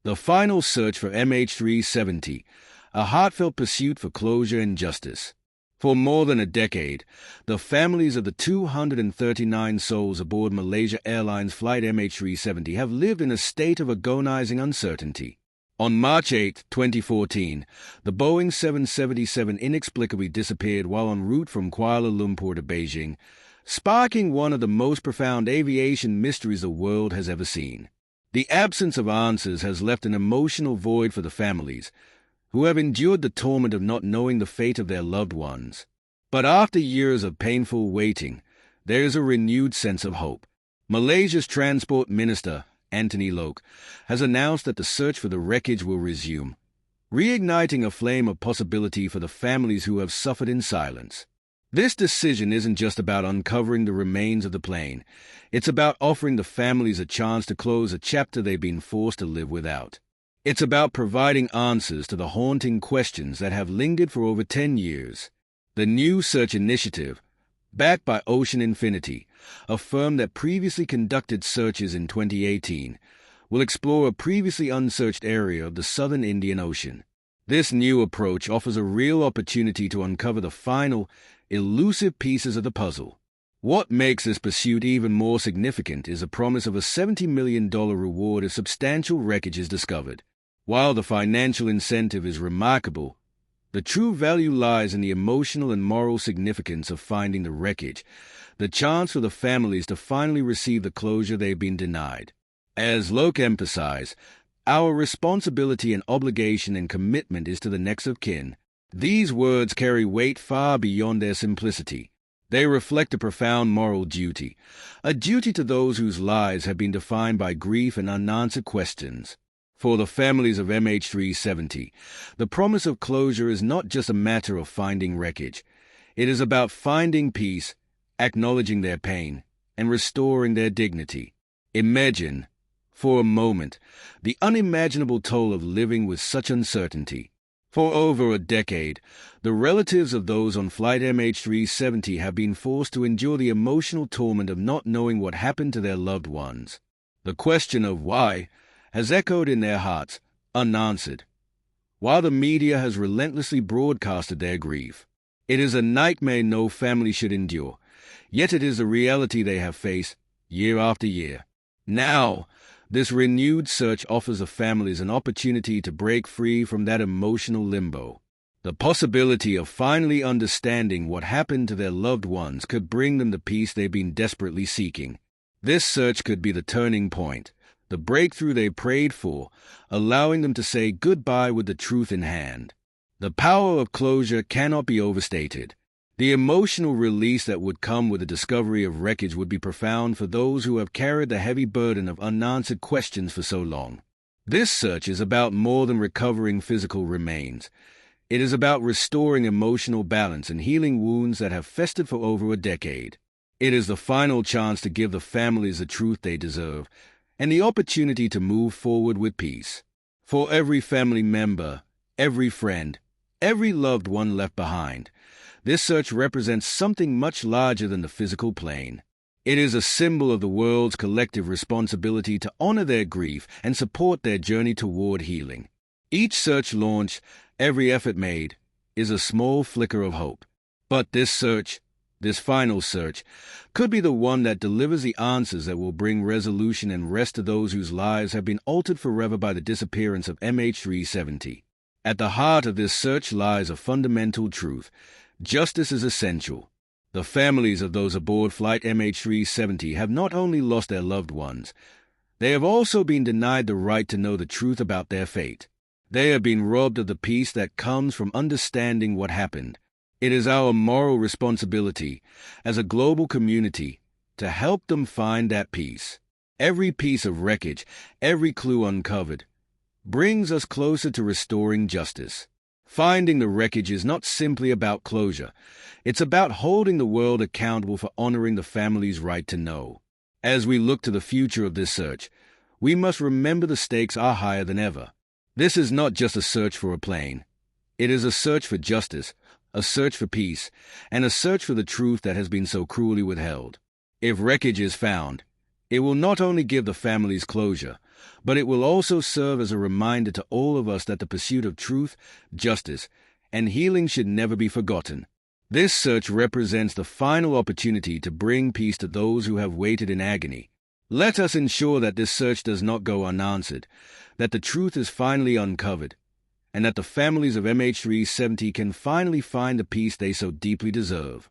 The final search for MH370, a heartfelt pursuit for closure and justice. For more than a decade, the families of the 239 souls aboard Malaysia Airlines Flight MH370 have lived in a state of agonizing uncertainty. On March 8, 2014, the Boeing 777 inexplicably disappeared while en route from Kuala Lumpur to Beijing, sparking one of the most profound aviation mysteries the world has ever seen. The absence of answers has left an emotional void for the families, who have endured the torment of not knowing the fate of their loved ones. But after years of painful waiting, there is a renewed sense of hope. Malaysia's Transport Minister, Loke, has announced that the search for the wreckage will resume, reigniting a flame of possibility for the families who have suffered in silence. This decision isn't just about uncovering the remains of the plane. It's about offering the families a chance to close a chapter they've been forced to live without. It's about providing answers to the haunting questions that have lingered for over 10 years. The new search initiative, backed by Ocean Infinity, a firm that previously conducted searches in 2018, will explore a previously unsearched area of the southern Indian Ocean. This new approach offers a real opportunity to uncover the final, elusive pieces of the puzzle. What makes this pursuit even more significant is the promise of a $70 million reward if substantial wreckage is discovered. While the financial incentive is remarkable, the true value lies in the emotional and moral significance of finding the wreckage, the chance for the families to finally receive the closure they've been denied. As Loke emphasized, our responsibility and obligation and commitment is to the next of kin. These words carry weight far beyond their simplicity. They reflect a profound moral duty, a duty to those whose lives have been defined by grief and unanswered questions. For the families of MH370, the promise of closure is not just a matter of finding wreckage. It is about finding peace, acknowledging their pain, and restoring their dignity. Imagine, for a moment, the unimaginable toll of living with such uncertainty. For over a decade, the relatives of those on Flight MH370 have been forced to endure the emotional torment of not knowing what happened to their loved ones. The question of why has echoed in their hearts, unanswered, while the media has relentlessly broadcasted their grief. It is a nightmare no family should endure, yet it is a reality they have faced year after year. Now, this renewed search offers the families an opportunity to break free from that emotional limbo. The possibility of finally understanding what happened to their loved ones could bring them the peace they've been desperately seeking. This search could be the turning point, the breakthrough they prayed for, allowing them to say goodbye with the truth in hand. The power of closure cannot be overstated. The emotional release that would come with the discovery of wreckage would be profound for those who have carried the heavy burden of unanswered questions for so long. This search is about more than recovering physical remains. It is about restoring emotional balance and healing wounds that have festered for over a decade. It is the final chance to give the families the truth they deserve, and the opportunity to move forward with peace. For every family member, every friend, every loved one left behind, this search represents something much larger than the physical plane. It is a symbol of the world's collective responsibility to honor their grief and support their journey toward healing. Each search launch, every effort made, is a small flicker of hope. But this search, this final search, could be the one that delivers the answers that will bring resolution and rest to those whose lives have been altered forever by the disappearance of MH370. At the heart of this search lies a fundamental truth. Justice is essential. The families of those aboard Flight MH370 have not only lost their loved ones, they have also been denied the right to know the truth about their fate. They have been robbed of the peace that comes from understanding what happened. It is our moral responsibility, as a global community, to help them find that peace. Every piece of wreckage, every clue uncovered, brings us closer to restoring justice. Finding the wreckage is not simply about closure. It's about holding the world accountable for honoring the family's right to know. As we look to the future of this search, we must remember the stakes are higher than ever. This is not just a search for a plane. It is a search for justice, a search for peace, and a search for the truth that has been so cruelly withheld. If wreckage is found, It will not only give the families closure, but it will also serve as a reminder to all of us that the pursuit of truth, justice, and healing should never be forgotten. This search represents the final opportunity to bring peace to those who have waited in agony. Let us ensure that this search does not go unanswered, that the truth is finally uncovered, and that the families of MH370 can finally find the peace they so deeply deserve.